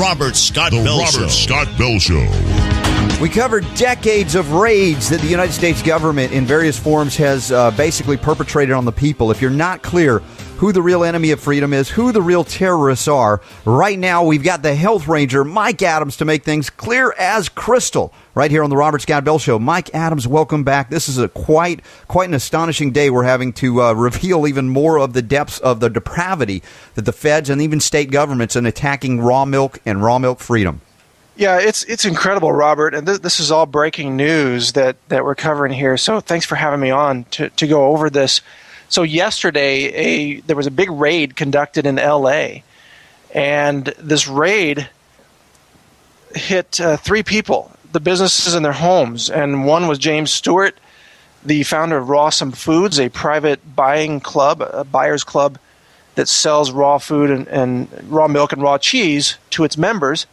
Robert Scott Bell Show. We covered decades of raids that the United States government in various forms has basically perpetrated on the people. If you're not clear who the real enemy of freedom is, who the real terrorists are, right now we've got the Health Ranger, Mike Adams, to make things clear as crystal right here on the Robert Scott Bell Show. Mike Adams, welcome back. This is a quite an astonishing day. We're having to reveal even more of the depths of the depravity that the feds and even state governments are attacking raw milk and raw milk freedom. Yeah, it's incredible, Robert, and this is all breaking news that we're covering here, so thanks for having me on to go over this. So yesterday, there was a big raid conducted in L.A., and this raid hit 3 people, the businesses in their homes, and one was James Stewart, the founder of Rawesome Foods, a private buying club, a buyer's club that sells raw food and raw milk and raw cheese to its members.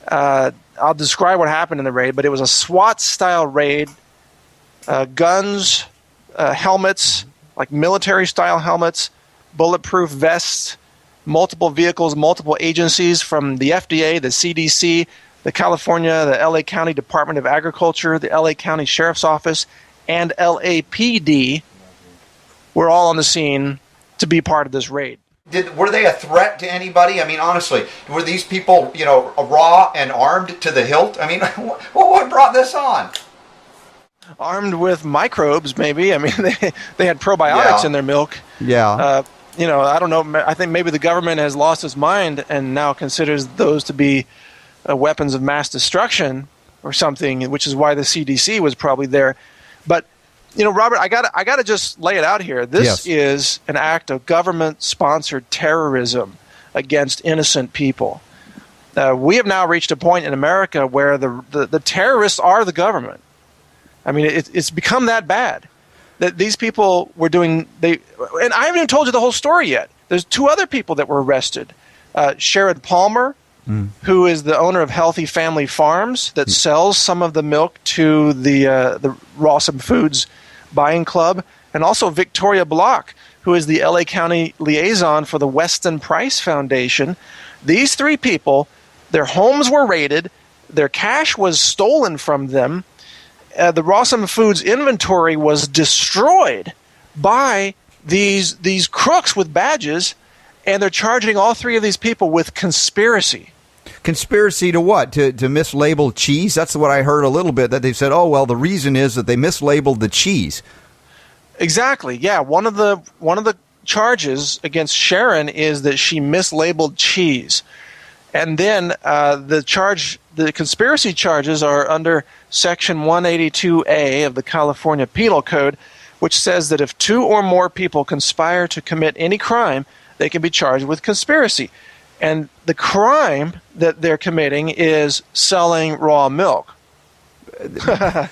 I'll describe what happened in the raid, but it was a SWAT-style raid, guns, helmets, like military-style helmets, bulletproof vests, multiple vehicles, multiple agencies from the FDA, the CDC, the California, the LA County Department of Agriculture, the LA County Sheriff's Office, and LAPD were all on the scene to be part of this raid. Were they a threat to anybody? I mean, honestly, were these people, raw and armed to the hilt? I mean, what brought this on? Armed with microbes, maybe. I mean, they had probiotics in their milk. Yeah. I don't know. I think maybe the government has lost its mind and now considers those to be weapons of mass destruction or something, which is why the CDC was probably there. But Robert, I got to just lay it out here. This is an act of government-sponsored terrorism against innocent people. We have now reached a point in America where the terrorists are the government. I mean, it's become that bad that these people were doing. And I haven't even told you the whole story yet. There's 2 other people that were arrested. Sherrod Palmer, who is the owner of Healthy Family Farms that sells some of the milk to the Rawesome Foods buying club, and also Victoria Block, who is the LA County liaison for the Weston Price Foundation. These 3 people, their homes were raided, their cash was stolen from them, the Rawesome Foods inventory was destroyed by these crooks with badges, and they're charging all 3 of these people with conspiracy. Conspiracy to what? To mislabel cheese? That's what I heard a little bit, that they said, oh, well, the reason is that they mislabeled the cheese. Exactly, yeah. One of the charges against Sharon is that she mislabeled cheese. And then the conspiracy charges are under Section 182A of the California Penal Code, which says that if 2 or more people conspire to commit any crime, they can be charged with conspiracy. And the crime that they're committing is selling raw milk. Yeah,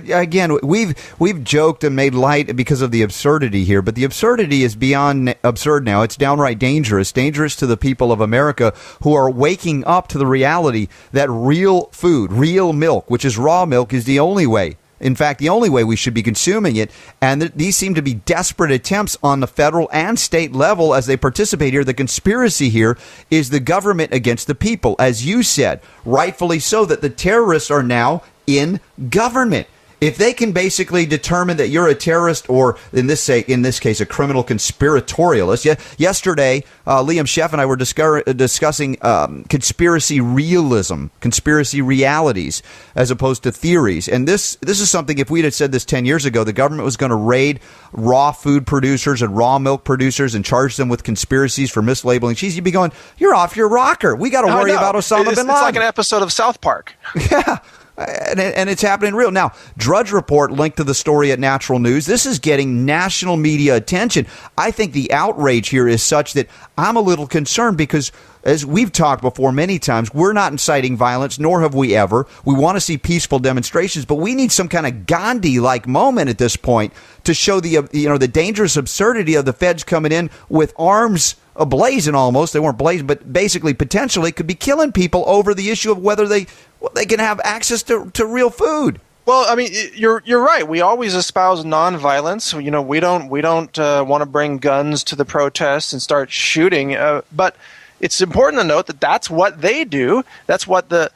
again, we've joked and made light because of the absurdity here, but the absurdity is beyond absurd now. It's downright dangerous to the people of America who are waking up to the reality that real food, real milk, which is raw milk, is the only way. In fact, the only way we should be consuming it, and these seem to be desperate attempts on the federal and state level as they participate here. The conspiracy here is the government against the people, as you said, rightfully so, that the terrorists are now in government. If they can basically determine that you're a terrorist or, in this case, a criminal conspiratorialist. Yesterday, Liam Sheff and I were discussing conspiracy realism, conspiracy realities, as opposed to theories. And this is something, if we'd had said this 10 years ago, the government was going to raid raw food producers and raw milk producers and charge them with conspiracies for mislabeling cheese, you'd be going, you're off your rocker. We got to worry about Osama bin Laden. It's like an episode of South Park. Yeah. And it's happening real. Now, Drudge Report linked to the story at Natural News. This is getting national media attention. I think the outrage here is such that I'm a little concerned because, as we've talked before many times, we're not inciting violence, nor have we ever. We want to see peaceful demonstrations, but we need some kind of Gandhi-like moment at this point to show the dangerous absurdity of the feds coming in with arms ablazing almost. They weren't blazing, but basically potentially could be killing people over the issue of whether they can have access to real food. Well, I mean, you're right. We always espouse nonviolence. We don't want to bring guns to the protests and start shooting. But it's important to note that that's what they do. That's what the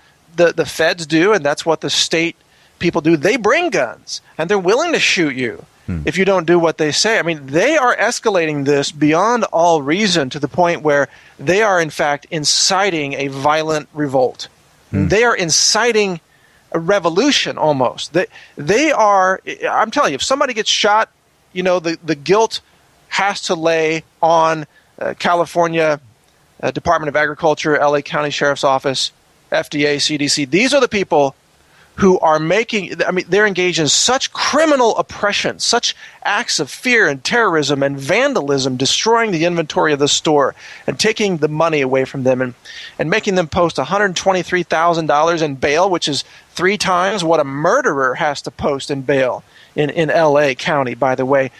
feds do, and that's what the state people do. They bring guns, and they're willing to shoot you if you don't do what they say. I mean, they are escalating this beyond all reason to the point where they are, in fact, inciting a violent revolt. They are inciting a revolution almost. They are, I'm telling you, if somebody gets shot, the guilt has to lay on California Department of Agriculture, LA County Sheriff's Office, FDA, CDC. These are the people who are they're engaged in such criminal oppression, such acts of fear and terrorism and vandalism, destroying the inventory of the store and taking the money away from them and making them post $123,000 in bail, which is 3 times what a murderer has to post in bail in LA County, by the way.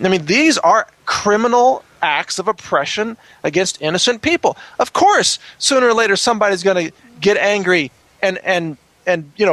I mean, these are criminal acts of oppression against innocent people. Of course, sooner or later, somebody's going to get angry and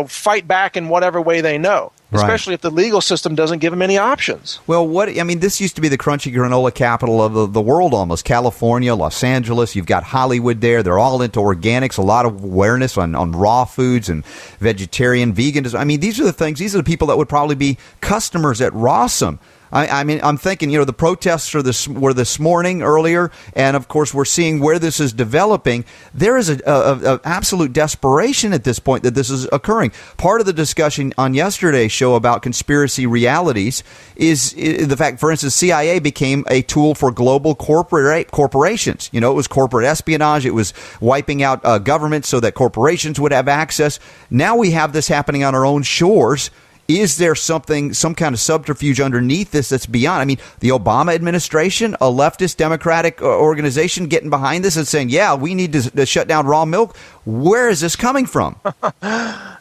fight back in whatever way they know, especially if the legal system doesn't give them any options. Well, this used to be the crunchy granola capital of the world almost. California, Los Angeles, you've got Hollywood there. They're all into organics, a lot of awareness on raw foods and vegetarian, vegan. I mean, these are the people that would probably be customers at Rawesome. I'm thinking, the protests were this morning earlier, and of course we're seeing where this is developing. There is a absolute desperation at this point that this is occurring. Part of the discussion on yesterday's show about conspiracy realities is the fact, for instance, CIA became a tool for global corporations. It was corporate espionage. It was wiping out governments so that corporations would have access. Now we have this happening on our own shores. Is there some kind of subterfuge underneath this that's beyond? I mean, the Obama administration, a leftist Democratic organization getting behind this and saying, yeah, we need to shut down raw milk. Where is this coming from?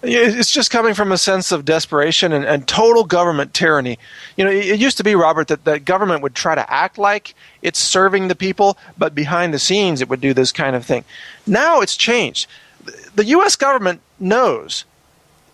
It's just coming from a sense of desperation and total government tyranny. It used to be, Robert, that government would try to act like it's serving the people, but behind the scenes it would do this kind of thing. Now it's changed. The U.S. government knows.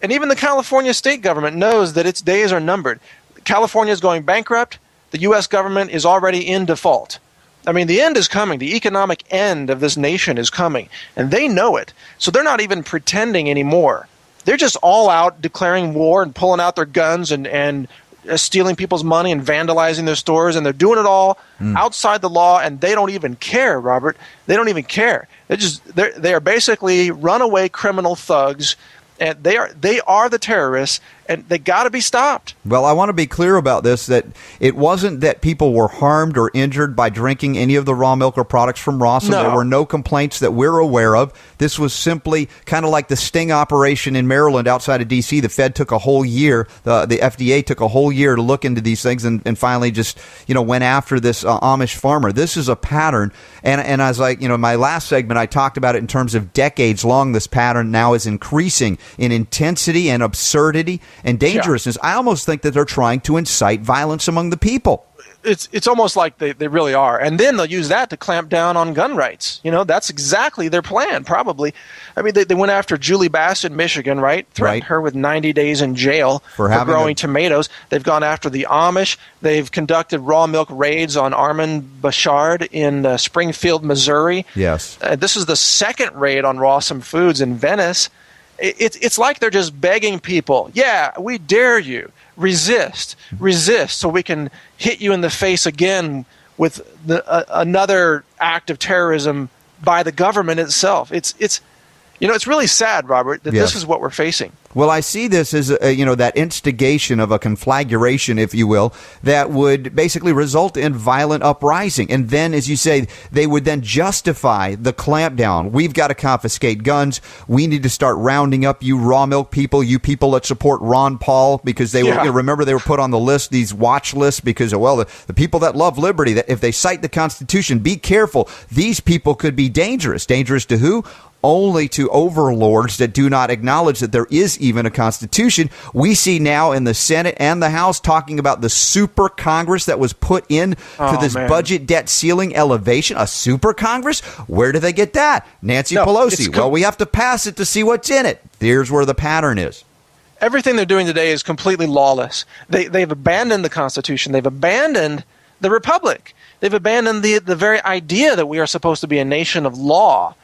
And even the California state government knows that its days are numbered. California is going bankrupt. The U.S. government is already in default. I mean, the end is coming. The economic end of this nation is coming. And they know it. So they're not even pretending anymore. They're just all out declaring war and pulling out their guns and stealing people's money and vandalizing their stores. And they're doing it all outside the law. And they don't even care, Robert. They don't even care. They are basically runaway criminal thugs. And they are the terrorists, and they got to be stopped. Well, I want to be clear about this, that it wasn't that people were harmed or injured by drinking any of the raw milk or products from Rawesome. No. There were no complaints that we're aware of. This was simply kind of like the sting operation in Maryland outside of D.C. The Fed took a whole year, the FDA took a whole year to look into these things and finally just, went after this Amish farmer. This is a pattern. And as my last segment, I talked about it in terms of decades long. This pattern now is increasing in intensity and absurdity and dangerousness. Yeah. I almost think that they're trying to incite violence among the people. It's almost like they really are. And then they'll use that to clamp down on gun rights. That's exactly their plan, probably. I mean, they went after Julie Bass in Michigan, right? Threatened her with 90 days in jail for growing tomatoes. They've gone after the Amish. They've conducted raw milk raids on Armin Bouchard in Springfield, Missouri. Yes. This is the second raid on Rawesome Foods in Venice. It's like they're just begging people, yeah, we dare you, resist, so we can hit you in the face again with another act of terrorism by the government itself. It's really sad, Robert, that this is what we're facing. Well, I see this as, that instigation of a conflagration, if you will, that would basically result in violent uprising. And then, as you say, they would then justify the clampdown. We've got to confiscate guns. We need to start rounding up you raw milk people, you people that support Ron Paul, because they were, remember, they were put on the list, these watch lists, because, the people that love liberty, that if they cite the Constitution, be careful. These people could be dangerous. Dangerous to who? Only to overlords that do not acknowledge that there is even a Constitution. We see now in the Senate and the House talking about the super Congress that was put in to this budget debt ceiling elevation. A super Congress? Where do they get that? Nancy Pelosi. Well, we have to pass it to see what's in it. Here's where the pattern is. Everything they're doing today is completely lawless. They've abandoned the Constitution. They've abandoned the republic. They've abandoned the very idea that we are supposed to be a nation of law,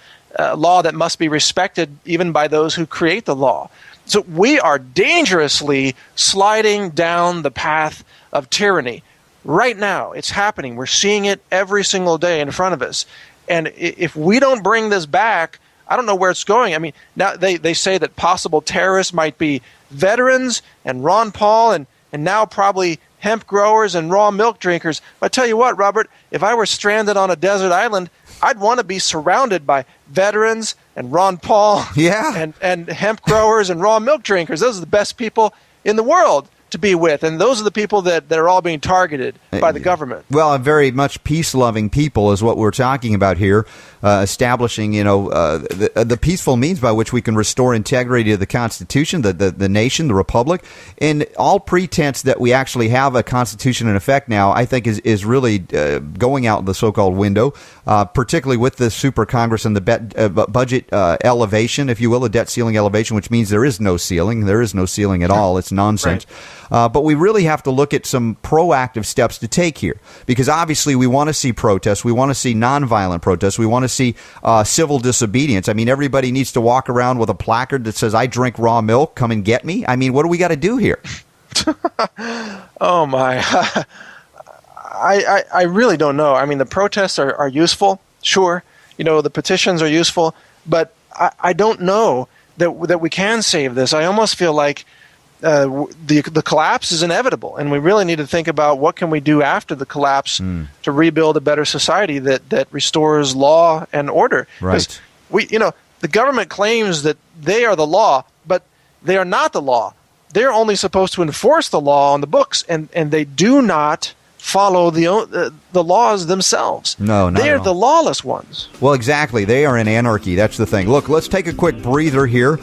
law that must be respected even by those who create the law. So we are dangerously sliding down the path of tyranny. Right now, it's happening. We're seeing it every single day in front of us. And if we don't bring this back, I don't know where it's going. I mean, now they say that possible terrorists might be veterans and Ron Paul and now probably hemp growers and raw milk drinkers. But I tell you what, Robert, if I were stranded on a desert island, I'd want to be surrounded by veterans and Ron Paul and hemp growers and raw milk drinkers. Those are the best people in the world to be with, and those are the people that are all being targeted by the government. Well, very much peace-loving people is what we're talking about here, establishing, the peaceful means by which we can restore integrity to the Constitution, the nation, the republic, and all pretense that we actually have a Constitution in effect now, I think is really going out the so-called window, particularly with the Super Congress and the budget elevation, if you will, a debt ceiling elevation, which means there is no ceiling. There is no ceiling at all. It's nonsense. Right. But we really have to look at some proactive steps to take here, because obviously we want to see protests. We want to see nonviolent protests. We want to see civil disobedience. I mean, everybody needs to walk around with a placard that says, "I drink raw milk. Come and get me." I mean, what do we got to do here? Oh, my. I really don't know. I mean, the protests are useful, sure. The petitions are useful, but I don't know that we can save this. I almost feel like the collapse is inevitable, and we really need to think about what can we do after the collapse to rebuild a better society that restores law and order. Right. The government claims that they are the law, but they are not the law. They're only supposed to enforce the law on the books, and they do not follow the laws themselves. No, not they are the lawless ones. Well, exactly. They are in anarchy. That's the thing. Look, let's take a quick breather here.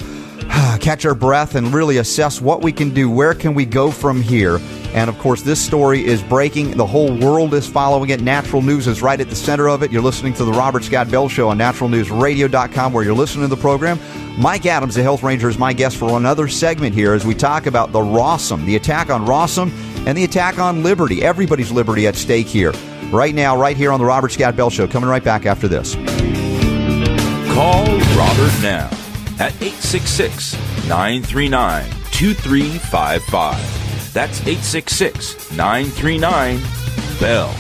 Catch our breath and really assess what we can do. Where can we go from here? And, of course, this story is breaking. The whole world is following it. Natural News is right at the center of it. You're listening to the Robert Scott Bell Show on naturalnewsradio.com, where you're listening to the program. Mike Adams, the Health Ranger, is my guest for another segment here as we talk about the Rawesome, the attack on Rawesome, and the attack on liberty. Everybody's liberty at stake here. Right now, right here on the Robert Scott Bell Show. Coming right back after this. Call Robert now at 866-939-2355. That's 866-939-BELL.